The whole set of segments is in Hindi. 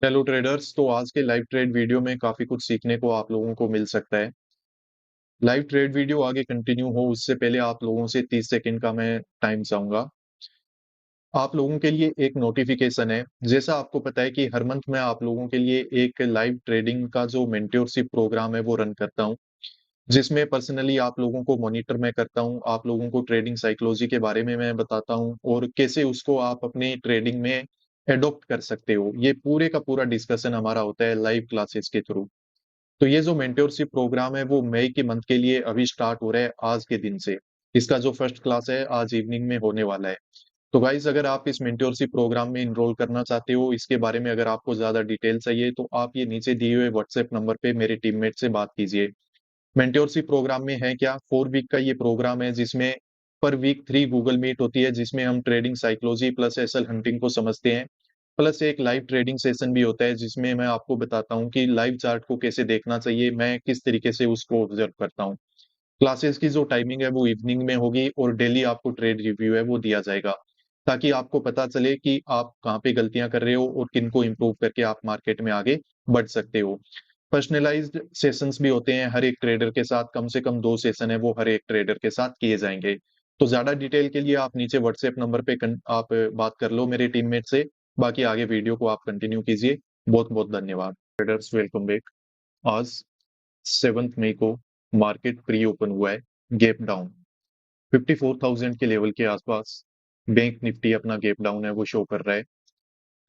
Hello traders. तो आज के लाइव ट्रेड वीडियो में काफी कुछ सीखने को आप लोगों को मिल सकता है। लाइव ट्रेड वीडियो आगे कंटिन्यू हो उससे पहले आप लोगों से 30 सेकंड का मैं टाइम चाहूंगा। आप लोगों के लिए एक नोटिफिकेशन है। जैसा आपको पता है कि हर मंथ मैं आप लोगों के लिए एक लाइव ट्रेडिंग का जो मेंटरशिप प्रोग्राम है वो रन करता हूं, जिसमें पर्सनली आप लोगों को मॉनिटर मैं करता हूं, आप लोगों को ट्रेडिंग साइकोलॉजी के बारे में मैं बताता हूं और कैसे उसको आप अपने ट्रेडिंग में एडॉप्ट कर सकते हो। ये पूरे का पूरा डिस्कशन हमारा होता है लाइव क्लासेस के थ्रू। तो ये जो मेंटरशिप प्रोग्राम है वो मई के मंथ के लिए अभी स्टार्ट हो रहा है आज के दिन से। इसका जो फर्स्ट क्लास है आज इवनिंग में होने वाला है। तो गाइज अगर आप इस मेंटरशिप प्रोग्राम में इनरोल करना चाहते हो, इसके बारे में अगर आपको ज्यादा डिटेल चाहिए तो आप ये नीचे दिए हुए व्हाट्सएप नंबर पे मेरे टीममेट से बात कीजिए। मेंटरशिप प्रोग्राम में है क्या, 4 वीक का ये प्रोग्राम है जिसमें पर वीक 3 गूगल मीट होती है, जिसमें हम trading psychology plus SL hunting को समझते हैं। प्लस एक लाइव ट्रेडिंग सेशन भी होता है जिसमें मैं आपको बताता हूँ कि लाइव चार्ट को कैसे देखना चाहिए, मैं किस तरीके से उसको ऑब्जर्व करता हूँ। क्लासेस की जो टाइमिंग है वो इवनिंग में होगी और डेली आपको ट्रेड रिव्यू है वो दिया जाएगा, ताकि आपको पता चले कि आप कहाँ पे गलतियां कर रहे हो और किन को इम्प्रूव करके आप मार्केट में आगे बढ़ सकते हो। पर्सनलाइज्ड सेशंस भी होते हैं, हर एक ट्रेडर के साथ कम से कम 2 सेशन है वो हर एक ट्रेडर के साथ किए जाएंगे। तो ज्यादा डिटेल के लिए आप नीचे व्हाट्सएप नंबर पे आप बात कर लो मेरे टीममेट से। बाकी आगे वीडियो को आप कंटिन्यू कीजिए। बहुत बहुत धन्यवाद ट्रेडर्स, वेलकम बैक। आज 7 मई को मार्केट प्री ओपन हुआ है गैप डाउन 54,000 के लेवल के आसपास। बैंक निफ्टी अपना गैप डाउन है वो शो कर रहा है।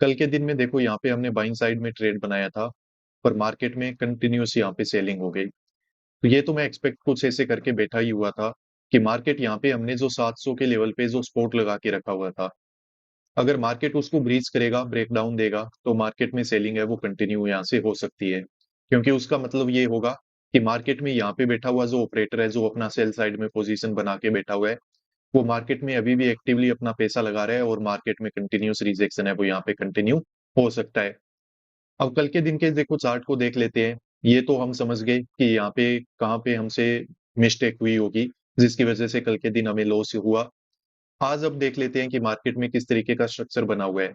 कल के दिन में देखो यहाँ पे हमने बाइंग साइड में ट्रेड बनाया था, पर मार्केट में कंटिन्यूस यहाँ पे सेलिंग हो गई। तो ये तो मैं एक्सपेक्ट कुछ ऐसे करके बैठा ही हुआ था कि मार्केट यहाँ पे हमने जो 700 के लेवल पे जो सपोर्ट लगा के रखा हुआ था, अगर मार्केट उसको ब्रीच करेगा, ब्रेक डाउन देगा, तो मार्केट में सेलिंग है वो कंटिन्यू यहाँ से हो सकती है। क्योंकि उसका मतलब ये होगा कि मार्केट में यहाँ पे बैठा हुआ जो ऑपरेटर है, जो अपना सेल साइड में पोजीशन बना के बैठा हुआ है, वो मार्केट में अभी भी एक्टिवली अपना पैसा लगा रहा है और मार्केट में कंटिन्यूस रिजेक्शन है वो यहाँ पे कंटिन्यू हो सकता है। अब कल के दिन के देखो चार्ट को देख लेते हैं। ये तो हम समझ गए कि यहाँ पे कहाँ पे हमसे मिस्टेक हुई होगी, जिसकी वजह से कल के दिन हमें लॉस हुआ। आज अब देख लेते हैं कि मार्केट में किस तरीके का स्ट्रक्चर बना हुआ है।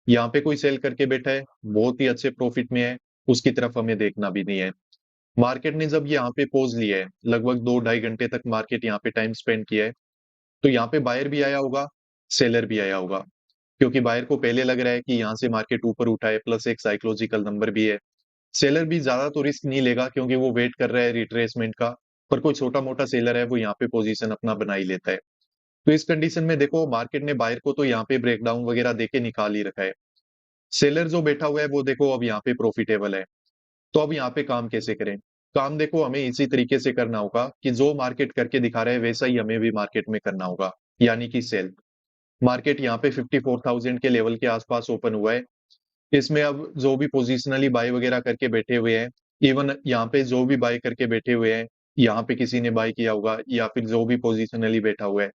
यहाँ पे कोई सेल करके बैठा है, बहुत ही अच्छे प्रॉफिट में है, उसकी तरफ हमें देखना भी नहीं है। मार्केट ने जब यहाँ पे पोज लिया है, लगभग 2-2.5 घंटे तक मार्केट यहाँ पे टाइम स्पेंड किया है, तो यहाँ पे बायर भी आया होगा, सेलर भी आया होगा। क्योंकि बायर को पहले लग रहा है कि यहाँ से मार्केट ऊपर उठा है, प्लस एक साइकोलॉजिकल नंबर भी है। सेलर भी ज्यादा तो रिस्क नहीं लेगा क्योंकि वो वेट कर रहा है रिट्रेसमेंट का। पर कोई छोटा मोटा सेलर है वो यहाँ पे पोजीशन अपना बना ही लेता है। तो इस कंडीशन में देखो मार्केट ने बायर को तो यहाँ पे ब्रेकडाउन वगैरह देके निकाल ही रखा है। सेलर जो बैठा हुआ है वो देखो अब यहाँ पे प्रॉफिटेबल है। तो अब यहाँ पे काम कैसे करें? काम देखो हमें इसी तरीके से करना होगा कि जो मार्केट करके दिखा रहा है वैसा ही हमें भी मार्केट में करना होगा, यानी कि सेल। मार्केट यहाँ पे 54,000 के लेवल के आसपास ओपन हुआ है। इसमें अब जो भी पोजिशनली बाय वगैरह करके बैठे हुए हैं, इवन यहाँ पे जो भी बाय करके बैठे हुए हैं, यहाँ पे किसी ने बाय किया होगा या फिर जो भी पोजिशनली बैठा हुआ है,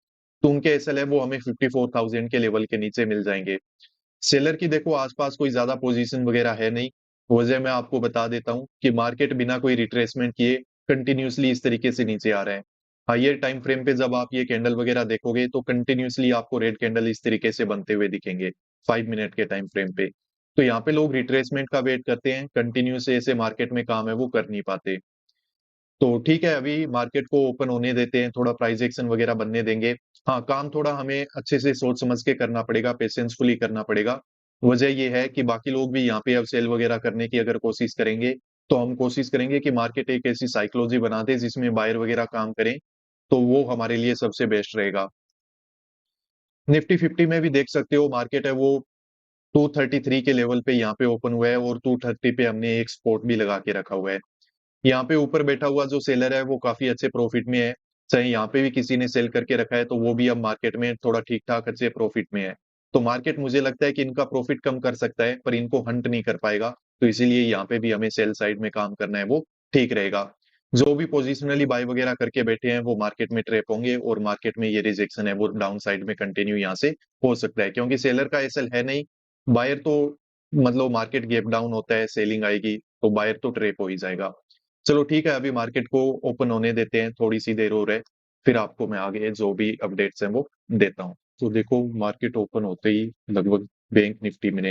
तो उनके एसएल है वो हमें 54,000 के लेवल के नीचे मिल जाएंगे। सेलर की देखो आसपास कोई ज्यादा पोजीशन वगैरह है नहीं। वजह मैं आपको बता देता हूँ कि मार्केट बिना कोई रिट्रेसमेंट किए कंटिन्यूसली इस तरीके से नीचे आ रहा है। हायर टाइम फ्रेम पे जब आप ये कैंडल वगैरह देखोगे तो कंटिन्यूसली आपको रेड कैंडल इस तरीके से बनते हुए दिखेंगे 5 मिनट के टाइम फ्रेम पे। तो यहाँ पे लोग रिट्रेसमेंट का वेट करते हैं, कंटिन्यूस ऐसे मार्केट में काम है वो कर नहीं पाते। तो ठीक है, अभी मार्केट को ओपन होने देते हैं, थोड़ा प्राइस एक्शन वगैरह बनने देंगे। हाँ, काम थोड़ा हमें अच्छे से सोच समझ के करना पड़ेगा, पेशेंसफुली करना पड़ेगा। वजह ये है कि बाकी लोग भी यहाँ पे अब सेल वगैरह करने की अगर कोशिश करेंगे, तो हम कोशिश करेंगे कि मार्केट एक ऐसी साइकोलॉजी बना दे जिसमें बायर वगैरह काम करें, तो वो हमारे लिए सबसे बेस्ट रहेगा। निफ्टी 50 में भी देख सकते हो मार्केट है वो 233 के लेवल पे यहाँ पे ओपन हुआ है और 230 पे हमने एक स्पॉट भी लगा के रखा हुआ है। यहाँ पे ऊपर बैठा हुआ जो सेलर है वो काफी अच्छे प्रॉफिट में है। चाहे यहाँ पे भी किसी ने सेल करके रखा है तो वो भी अब मार्केट में थोड़ा ठीक ठाक अच्छे प्रॉफिट में है। तो मार्केट मुझे लगता है कि इनका प्रॉफिट कम कर सकता है पर इनको हंट नहीं कर पाएगा। तो इसीलिए यहाँ पे भी हमें सेल साइड में काम करना है वो ठीक रहेगा। जो भी पोजिशनली बाय वगैरह करके बैठे हैं वो मार्केट में ट्रैप होंगे और मार्केट में ये रिजेक्शन है वो डाउन साइड में कंटिन्यू यहाँ से हो सकता है, क्योंकि सेलर का एसएल है नहीं। बायर तो मतलब मार्केट गैप डाउन होता है, सेलिंग आएगी तो बायर तो ट्रैप हो ही जाएगा। चलो ठीक है, अभी मार्केट को ओपन होने देते हैं, थोड़ी सी देर हो रहा है, फिर आपको मैं आगे जो भी अपडेट्स हैं वो देता हूँ। तो देखो मार्केट ओपन होते ही लगभग बैंक निफ्टी में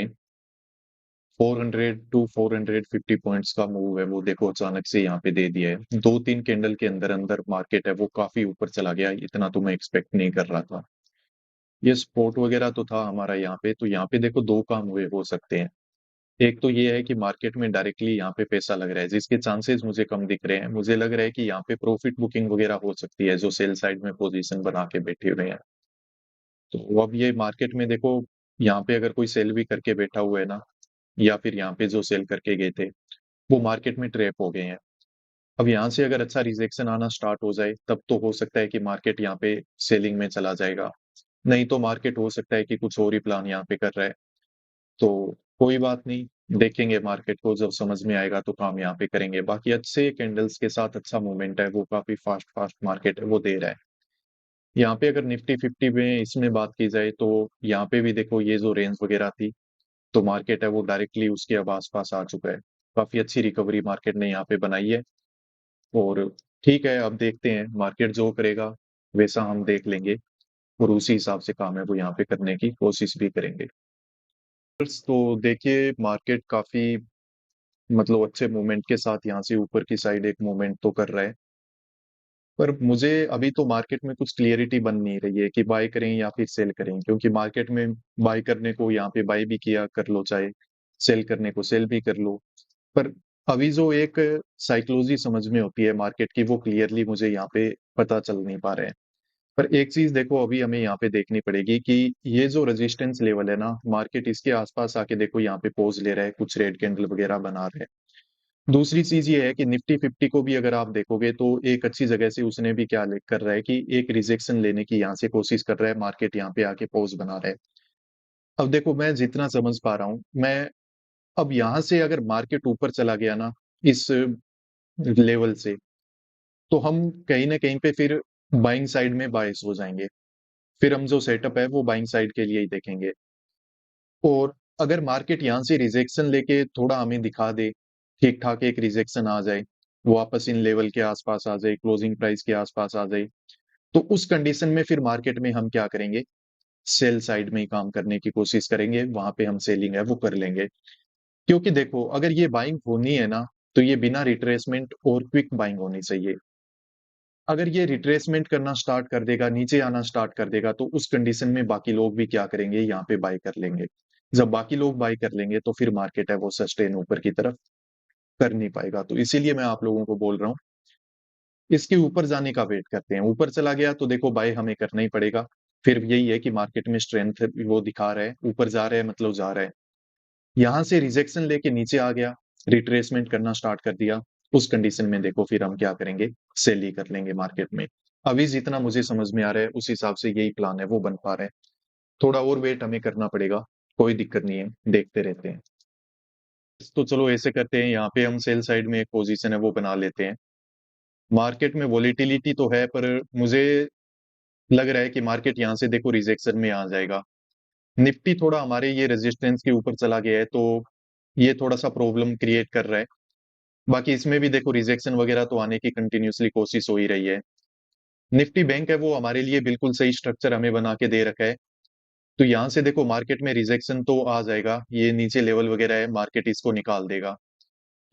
400 टू 450 पॉइंट्स का मूव है वो देखो अचानक से यहाँ पे दे दिया है। 2-3 कैंडल के अंदर अंदर मार्केट है वो काफी ऊपर चला गया, इतना तो मैं एक्सपेक्ट नहीं कर रहा था। ये सपोर्ट वगैरह तो था हमारा यहाँ पे, तो यहाँ पे देखो 2 काम हुए हो सकते हैं। एक तो ये है कि मार्केट में डायरेक्टली यहाँ पे पैसा लग रहा है, जिसके चांसेस मुझे कम दिख रहे हैं। मुझे लग रहा है कि यहाँ पे प्रॉफिट बुकिंग वगैरह हो सकती है, जो सेल साइड में पोजीशन बना के बैठे हुए हैं। तो अब ये मार्केट में देखो, यहाँ पे अगर कोई सेल भी करके बैठा हुआ है ना, या फिर यहाँ पे जो सेल करके गए थे, वो मार्केट में ट्रैप हो गए हैं। अब यहाँ से अगर अच्छा रिजेक्शन आना स्टार्ट हो जाए, तब तो हो सकता है कि मार्केट यहाँ पे सेलिंग में चला जाएगा। नहीं तो मार्केट हो सकता है कि कुछ और ही प्लान यहाँ पे कर रहा है। तो कोई बात नहीं, देखेंगे मार्केट को, जब समझ में आएगा तो काम यहाँ पे करेंगे। बाकी अच्छे कैंडल्स के साथ अच्छा मूवमेंट है, वो काफी फास्ट फास्ट मार्केट है वो दे रहा है। यहाँ पे अगर निफ्टी 50 में इसमें बात की जाए तो यहाँ पे भी देखो ये जो रेंज वगैरह थी, तो मार्केट है वो डायरेक्टली उसके अब आसपास आ चुका है। काफी अच्छी रिकवरी मार्केट ने यहाँ पे बनाई है। और ठीक है, अब देखते हैं मार्केट जो करेगा वैसा हम देख लेंगे, और उसी हिसाब से काम है वो यहाँ पे करने की कोशिश भी करेंगे। तो देखिए मार्केट काफी मतलब अच्छे मूवमेंट के साथ यहाँ से ऊपर की साइड एक मूवमेंट तो कर रहा है। पर मुझे अभी तो मार्केट में कुछ क्लियरिटी बन नहीं रही है कि बाय करें या फिर सेल करें, क्योंकि मार्केट में बाय करने को यहाँ पे बाय भी किया कर लो, चाहे सेल करने को सेल भी कर लो। पर अभी जो एक साइकोलॉजी समझ में होती है मार्केट की, वो क्लियरली मुझे यहाँ पे पता चल नहीं पा रहे हैं। पर एक चीज देखो अभी हमें यहाँ पे देखनी पड़ेगी कि ये जो रेजिस्टेंस लेवल है ना, मार्केट इसके आसपास आके देखो यहाँ पे पोज ले रहा है, कुछ रेड कैंडल वगैरह बना रहे हैं। दूसरी चीज ये है कि निफ्टी 50 को भी अगर आप देखोगे तो एक अच्छी जगह से उसने भी क्या कर रहा है कि एक रिजेक्शन लेने की यहाँ से कोशिश कर रहा है, मार्केट यहाँ पे आके पॉज बना रहा है। अब देखो मैं जितना समझ पा रहा हूँ, मैं अब यहाँ से अगर मार्केट ऊपर चला गया ना इस लेवल से, तो हम कहीं ना कहीं पे फिर बाइंग साइड में बायस हो जाएंगे। फिर हम जो सेटअप है वो बाइंग साइड के लिए ही देखेंगे। और अगर मार्केट यहाँ से रिजेक्शन लेके थोड़ा हमें दिखा दे, ठीक ठाक एक रिजेक्शन आ जाए, वापस इन लेवल के आसपास आ जाए, क्लोजिंग प्राइस के आसपास आ जाए, तो उस कंडीशन में फिर मार्केट में हम क्या करेंगे, सेल साइड में ही काम करने की कोशिश करेंगे, वहां पे हम सेलिंग है वो कर लेंगे। क्योंकि देखो अगर ये बाइंग होनी है ना, तो ये बिना रिट्रेसमेंट और क्विक बाइंग होनी चाहिए। अगर ये रिट्रेसमेंट करना स्टार्ट कर देगा, नीचे आना स्टार्ट कर देगा, तो उस कंडीशन में बाकी लोग भी क्या करेंगे, यहाँ पे बाय कर लेंगे। जब बाकी लोग बाय कर लेंगे तो फिर मार्केट है वो सस्टेन ऊपर की तरफ कर नहीं पाएगा। तो इसीलिए मैं आप लोगों को बोल रहा हूँ, इसके ऊपर जाने का वेट करते हैं। ऊपर चला गया तो देखो बाय हमें करना ही पड़ेगा। फिर यही है कि मार्केट में स्ट्रेंथ वो दिखा रहा है, ऊपर जा रहा है मतलब जा रहा है। यहाँ से रिजेक्शन लेके नीचे आ गया, रिट्रेसमेंट करना स्टार्ट कर दिया, उस कंडीशन में देखो फिर हम क्या करेंगे, सेल ही कर लेंगे मार्केट में। अभी जितना मुझे समझ में आ रहा है उस हिसाब से यही प्लान है वो बन पा रहा है। थोड़ा और वेट हमें करना पड़ेगा, कोई दिक्कत नहीं है, देखते रहते हैं। तो चलो ऐसे करते हैं, यहाँ पे हम सेल साइड में एक पोजीशन है वो बना लेते हैं। मार्केट में वोलेटिलिटी तो है, पर मुझे लग रहा है कि मार्केट यहाँ से देखो रिजेक्शन में आ जाएगा। निफ्टी थोड़ा हमारे ये रेजिस्टेंस के ऊपर चला गया है, तो ये थोड़ा सा प्रॉब्लम क्रिएट कर रहा है। बाकी इसमें भी देखो रिजेक्शन वगैरह तो आने की कंटिन्यूअसली कोशिश हो ही रही है। निफ्टी बैंक है वो हमारे लिए बिल्कुल सही स्ट्रक्चर हमें बना के दे रखा है। तो यहाँ से देखो मार्केट में रिजेक्शन तो आ जाएगा, ये नीचे लेवल वगैरह है, मार्केट इसको निकाल देगा।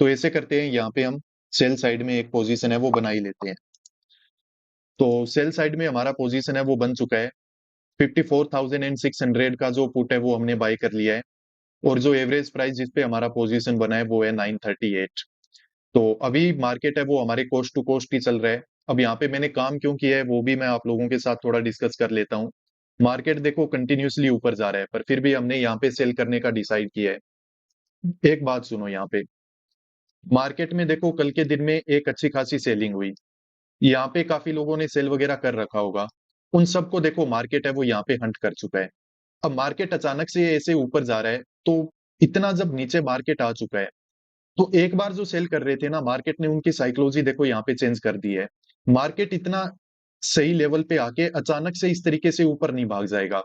तो ऐसे करते हैं, यहाँ पे हम सेल साइड में एक पोजीशन है वो बना ही लेते हैं। तो सेल साइड में हमारा पोजीशन है वो बन चुका है। 54,600 का जो पुट है वो हमने बाय कर लिया है। और जो एवरेज प्राइस जिस पे हमारा पोजीशन बना है वो है 938। तो अभी मार्केट है वो हमारे कोस्ट टू कोस्ट ही चल रहा है। अब यहाँ पे मैंने काम क्यों किया है वो भी मैं आप लोगों के साथ थोड़ा डिस्कस कर लेता हूँ। मार्केट देखो कंटिन्यूअसली ऊपर जा रहा है, पर फिर भी हमने यहाँ पे सेल करने का डिसाइड किया है। एक बात सुनो, यहाँ पे मार्केट में देखो कल के दिन में एक अच्छी खासी सेलिंग हुई, यहाँ पे काफी लोगों ने सेल वगैरह कर रखा होगा। उन सबको देखो मार्केट है वो यहाँ पे हंट कर चुका है। अब मार्केट अचानक से ऐसे ऊपर जा रहा है, तो इतना जब नीचे मार्केट आ चुका है, तो एक बार जो सेल कर रहे थे ना, मार्केट ने उनकी साइकोलॉजी देखो यहाँ पे चेंज कर दी है। मार्केट इतना सही लेवल पे आके अचानक से इस तरीके से ऊपर नहीं भाग जाएगा।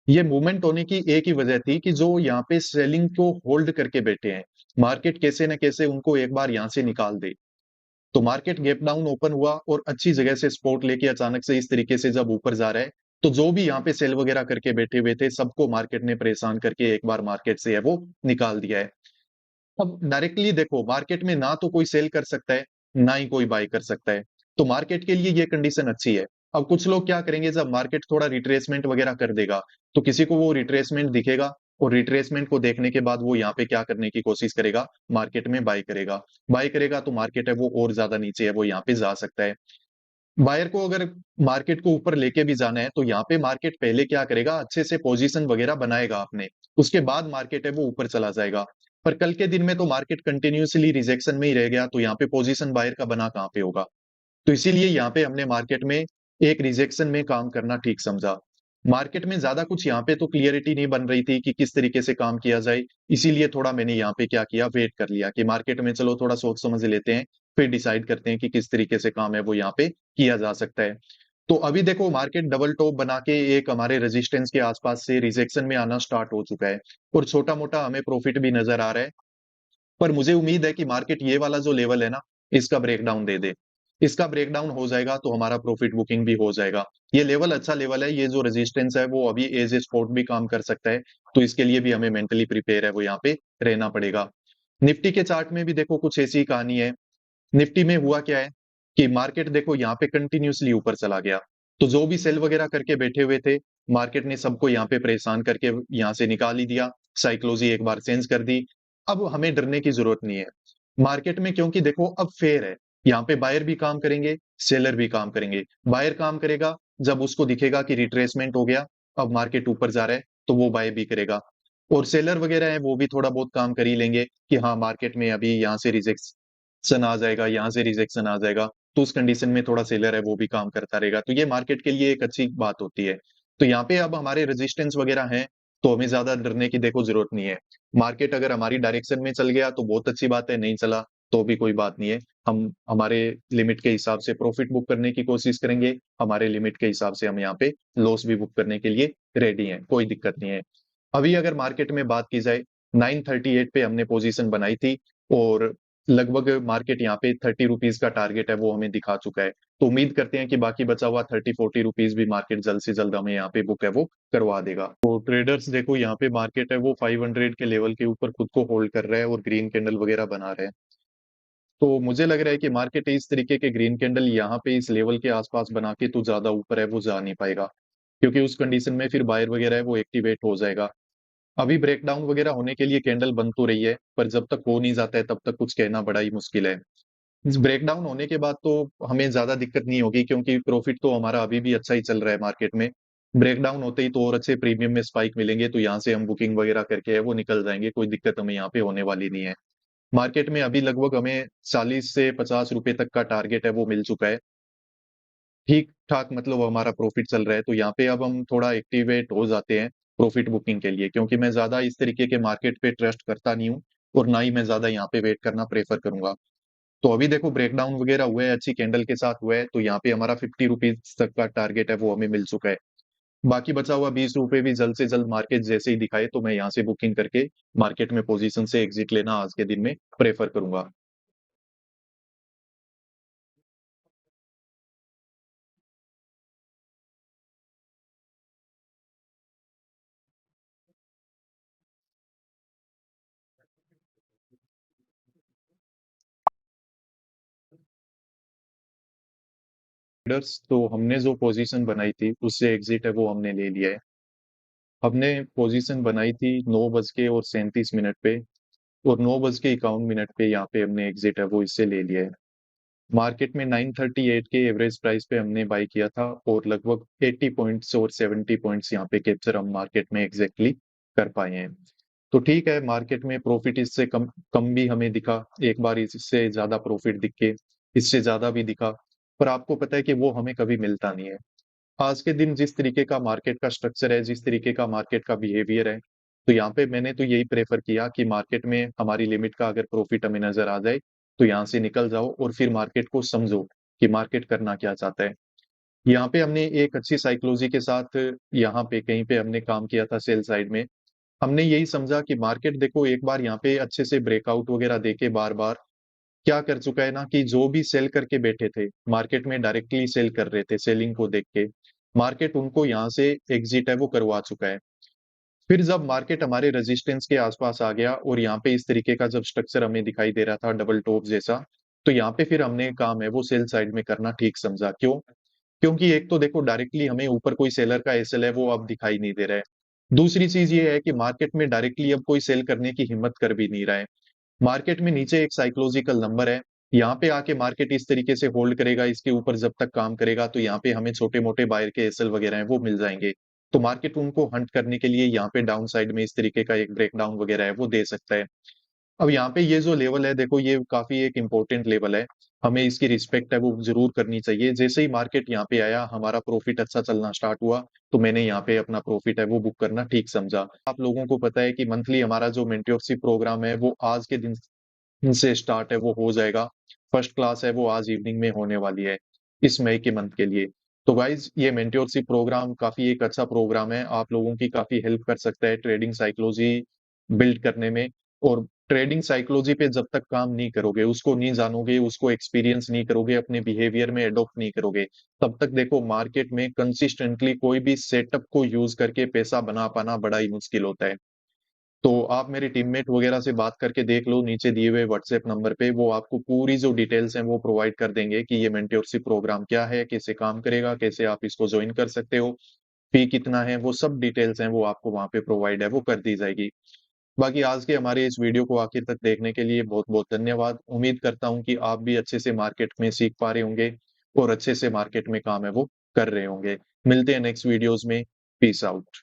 ये मूवमेंट होने की एक ही वजह थी कि जो यहाँ पे सेलिंग को होल्ड करके बैठे हैं, मार्केट कैसे न कैसे उनको एक बार यहाँ से निकाल दे। तो मार्केट गैप डाउन ओपन हुआ और अच्छी जगह से सपोर्ट लेके अचानक से इस तरीके से जब ऊपर जा रहा है, तो जो भी यहाँ पे सेल वगैरह करके बैठे हुए थे, सबको मार्केट ने परेशान करके एक बार मार्केट से है वो निकाल दिया है। अब डायरेक्टली देखो, मार्केट में ना तो कोई सेल कर सकता है, ना ही कोई बाय कर सकता है। तो मार्केट के लिए ये कंडीशन अच्छी है। अब कुछ लोग क्या करेंगे, जब मार्केट थोड़ा रिट्रेसमेंट वगैरह कर देगा, तो किसी को वो रिट्रेसमेंट दिखेगा, और रिट्रेसमेंट को देखने के बाद वो यहाँ पे क्या करने की कोशिश करेगा, मार्केट में बाय करेगा। बाय करेगा तो मार्केट है वो और ज्यादा नीचे है वो यहाँ पे जा सकता है। बायर को अगर मार्केट को ऊपर लेके भी जाना है, तो यहाँ पे मार्केट पहले क्या करेगा, अच्छे से पोजीशन वगैरह बनाएगा अपने, उसके बाद मार्केट है वो ऊपर चला जाएगा। पर कल के दिन में तो मार्केट कंटिन्यूअसली रिजेक्शन में ही रह गया, तो यहाँ पे पोजीशन बायर का बना कहाँ पे होगा। तो इसीलिए यहाँ पे हमने मार्केट में एक रिजेक्शन में काम करना ठीक समझा। मार्केट में ज्यादा कुछ यहाँ पे तो क्लियरिटी नहीं बन रही थी कि किस तरीके से काम किया जाए। इसीलिए थोड़ा मैंने यहाँ पे क्या किया, वेट कर लिया कि मार्केट में चलो थोड़ा सोच समझ लेते हैं, फिर डिसाइड करते हैं कि किस तरीके से काम है वो यहाँ पे किया जा सकता है। तो अभी देखो, मार्केट डबल टॉप बना के एक हमारे रेजिस्टेंस के आसपास से रिजेक्शन में आना स्टार्ट हो चुका है, और छोटा मोटा हमें प्रॉफिट भी नजर आ रहा है। पर मुझे उम्मीद है कि मार्केट ये वाला जो लेवल है ना, इसका ब्रेकडाउन दे दे। इसका ब्रेकडाउन हो जाएगा तो हमारा प्रॉफिट बुकिंग भी हो जाएगा। ये लेवल अच्छा लेवल है, ये जो रेजिस्टेंस है वो अभी एज ए सपोर्ट भी काम कर सकता है। तो इसके लिए भी हमें मेंटली प्रिपेयर है वो यहाँ पे रहना पड़ेगा। निफ्टी के चार्ट में भी देखो कुछ ऐसी कहानी है। निफ्टी में हुआ क्या है कि मार्केट देखो यहाँ पे कंटिन्यूअसली ऊपर चला गया, तो जो भी सेल वगैरह करके बैठे हुए थे, मार्केट ने सबको यहाँ पे परेशान करके यहाँ से निकाल ही दिया। साइकोलॉजी एक बार चेंज कर दी। अब हमें डरने की जरूरत नहीं है मार्केट में, क्योंकि देखो अब फेयर है। यहाँ पे बायर भी काम करेंगे, सेलर भी काम करेंगे। बायर काम करेगा जब उसको दिखेगा कि रिट्रेसमेंट हो गया, अब मार्केट ऊपर जा रहा है, तो वो बाय भी करेगा। और सेलर वगैरह है वो भी थोड़ा बहुत काम कर ही लेंगे कि हाँ मार्केट में अभी यहाँ से रिजेक्शन आ जाएगा, यहाँ से रिजेक्शन आ जाएगा, तो उस कंडीशन में थोड़ा सेलर है वो भी काम करता रहेगा। तो ये मार्केट के लिए एक अच्छी बात होती है। तो यहाँ पे अब हमारे रेजिस्टेंस वगैरह हैं, तो हमें ज्यादा डरने की देखो जरूरत नहीं है। मार्केट अगर हमारी डायरेक्शन में चल गया तो बहुत अच्छी बात है, नहीं चला तो भी कोई बात नहीं है। हम हमारे लिमिट के हिसाब से प्रॉफिट बुक करने की कोशिश करेंगे, हमारे लिमिट के हिसाब से हम यहाँ पे लॉस भी बुक करने के लिए रेडी हैं, कोई दिक्कत नहीं है। अभी अगर मार्केट में बात की जाए, 938 पे हमने पोजीशन बनाई थी, और लगभग मार्केट यहाँ पे 30 रुपीज का टारगेट है वो हमें दिखा चुका है। तो उम्मीद करते हैं कि बाकी बचा हुआ 30-40 रुपीज भी मार्केट जल्द से जल्द हमें यहाँ पे बुक है वो करवा देगा। तो ट्रेडर्स देखो, यहाँ पे मार्केट है वो 500 के लेवल के ऊपर खुद को होल्ड कर रहा है और ग्रीन कैंडल वगैरह बना रहे हैं। तो मुझे लग रहा है कि मार्केट इस तरीके के ग्रीन कैंडल यहाँ पे इस लेवल के आसपास बना के तो ज्यादा ऊपर है वो जा नहीं पाएगा, क्योंकि उस कंडीशन में फिर बायर वगैरह है वो एक्टिवेट हो जाएगा। अभी ब्रेकडाउन वगैरह होने के लिए कैंडल बन तो रही है, पर जब तक हो नहीं जाता है तब तक कुछ कहना बड़ा ही मुश्किल है। इस ब्रेकडाउन होने के बाद तो हमें ज्यादा दिक्कत नहीं होगी, क्योंकि प्रॉफिट तो हमारा अभी भी अच्छा ही चल रहा है मार्केट में। ब्रेकडाउन होते ही तो और अच्छे प्रीमियम में स्पाइक मिलेंगे, तो यहाँ से हम बुकिंग वगैरह करके है वो निकल जाएंगे, कोई दिक्कत हमें यहाँ पे होने वाली नहीं है। मार्केट में अभी लगभग हमें 40 से 50 रुपए तक का टारगेट है वो मिल चुका है। ठीक ठाक मतलब हमारा प्रॉफिट चल रहा है, तो यहाँ पे अब हम थोड़ा एक्टिवेट हो जाते हैं प्रॉफिट बुकिंग के लिए, क्योंकि मैं ज्यादा इस तरीके के मार्केट पे ट्रस्ट करता नहीं हूँ, और ना ही मैं ज्यादा यहाँ पे वेट करना प्रेफर करूंगा। तो अभी देखो ब्रेकडाउन वगैरह हुआ है, अच्छी कैंडल के साथ हुआ है, तो यहाँ पे हमारा 50 रुपीज तक का टारगेट है वो हमें मिल चुका है। बाकी बचा हुआ 20 रुपए भी जल्द से जल्द मार्केट जैसे ही दिखाए तो मैं यहाँ से बुकिंग करके मार्केट में पोजीशन से एग्जिट लेना आज के दिन में प्रेफर करूंगा। ट्रेडर्स तो हमने जो पोजीशन बनाई थी उससे एग्जिट है वो हमने ले लिया है। हमने पोजीशन बनाई थी 9:37 पे, और 9:51 पे यहाँ पे हमने एग्जिट है वो इससे ले लिया है। मार्केट में 938 के एवरेज प्राइस पे हमने बाई किया था, और लगभग 80 पॉइंट्स और 70 पॉइंट्स यहाँ पे कैप्चर हम मार्केट में एग्जैक्टली कर पाए हैं। तो ठीक है, मार्केट में प्रॉफिट इससे कम कम भी हमें दिखा, एक बार इससे ज्यादा प्रॉफिट दिख के, इससे ज्यादा भी दिखा। पर आपको पता है कि वो हमें कभी मिलता नहीं है। आज के दिन जिस तरीके का मार्केट का स्ट्रक्चर है, जिस तरीके का मार्केट का बिहेवियर है, तो यहाँ पे मैंने तो यही प्रेफर किया कि मार्केट में हमारी लिमिट का अगर प्रॉफिट हमें नजर आ जाए, तो यहाँ से निकल जाओ और फिर मार्केट को समझो कि मार्केट करना क्या चाहता है। यहाँ पे हमने एक अच्छी साइकोलॉजी के साथ यहाँ पे कहीं पे हमने काम किया था सेल साइड में। हमने यही समझा कि मार्केट देखो एक बार यहाँ पे अच्छे से ब्रेकआउट वगैरह देके बार बार क्या कर चुका है ना, कि जो भी सेल करके बैठे थे मार्केट में डायरेक्टली सेल कर रहे थे सेलिंग को देख के, मार्केट उनको यहाँ से एग्जिट है वो करवा चुका है। फिर जब मार्केट हमारे रेजिस्टेंस के आसपास आ गया और यहाँ पे इस तरीके का जब स्ट्रक्चर हमें दिखाई दे रहा था डबल टॉप जैसा, तो यहाँ पे फिर हमने काम है वो सेल साइड में करना ठीक समझा। क्यों? क्योंकि एक तो देखो डायरेक्टली हमें ऊपर कोई सेलर का एसएल है वो अब दिखाई नहीं दे रहा है। दूसरी चीज ये है कि मार्केट में डायरेक्टली अब कोई सेल करने की हिम्मत कर भी नहीं रहा है। मार्केट में नीचे एक साइकोलॉजिकल नंबर है, यहाँ पे आके मार्केट इस तरीके से होल्ड करेगा, इसके ऊपर जब तक काम करेगा तो यहाँ पे हमें छोटे मोटे बायर के एसएल वगैरह हैं वो मिल जाएंगे। तो मार्केट उनको हंट करने के लिए यहाँ पे डाउन साइड में इस तरीके का एक ब्रेकडाउन वगैरह है वो दे सकता है। अब यहाँ पे ये जो लेवल है देखो ये काफी एक इम्पोर्टेंट लेवल है, हमें इसकी रिस्पेक्ट है वो जरूर करनी चाहिए। जैसे ही मार्केट यहाँ पे आया हमारा प्रॉफिट अच्छा चलना स्टार्ट हुआ, तो मैंने यहाँ पे अपना प्रॉफिट है वो बुक करना ठीक समझा। आप लोगों को पता है कि मंथली हमारा जो मेंटरशिप प्रोग्राम है वो आज के दिन से स्टार्ट है वो हो जाएगा। फर्स्ट क्लास है वो आज इवनिंग में होने वाली है इस मई के मंथ के लिए। तो गाइज ये मेंटरशिप प्रोग्राम काफी एक अच्छा प्रोग्राम है, आप लोगों की काफी हेल्प कर सकता है ट्रेडिंग साइकोलॉजी बिल्ड करने में। और ट्रेडिंग साइकोलॉजी पे जब तक काम नहीं करोगे, उसको नहीं जानोगे, उसको एक्सपीरियंस नहीं करोगे, अपने बिहेवियर में अडॉप्ट नहीं करोगे, तब तक देखो मार्केट में कंसिस्टेंटली कोई भी सेटअप को यूज करके पैसा बना पाना बड़ा ही मुश्किल होता है। तो आप मेरे टीममेट वगैरह से बात करके देख लो, नीचे दिए हुए व्हाट्सएप नंबर पे वो आपको पूरी जो डिटेल्स हैं वो प्रोवाइड कर देंगे कि ये मेंटरशिप प्रोग्राम क्या है, कैसे काम करेगा, कैसे आप इसको ज्वाइन कर सकते हो, फी कितना है, वो सब डिटेल्स हैं वो आपको वहाँ पे प्रोवाइड है वो कर दी जाएगी। बाकी आज के हमारे इस वीडियो को आखिर तक देखने के लिए बहुत बहुत धन्यवाद। उम्मीद करता हूँ कि आप भी अच्छे से मार्केट में सीख पा रहे होंगे और अच्छे से मार्केट में काम है वो कर रहे होंगे। मिलते हैं नेक्स्ट वीडियोस में। Peace out.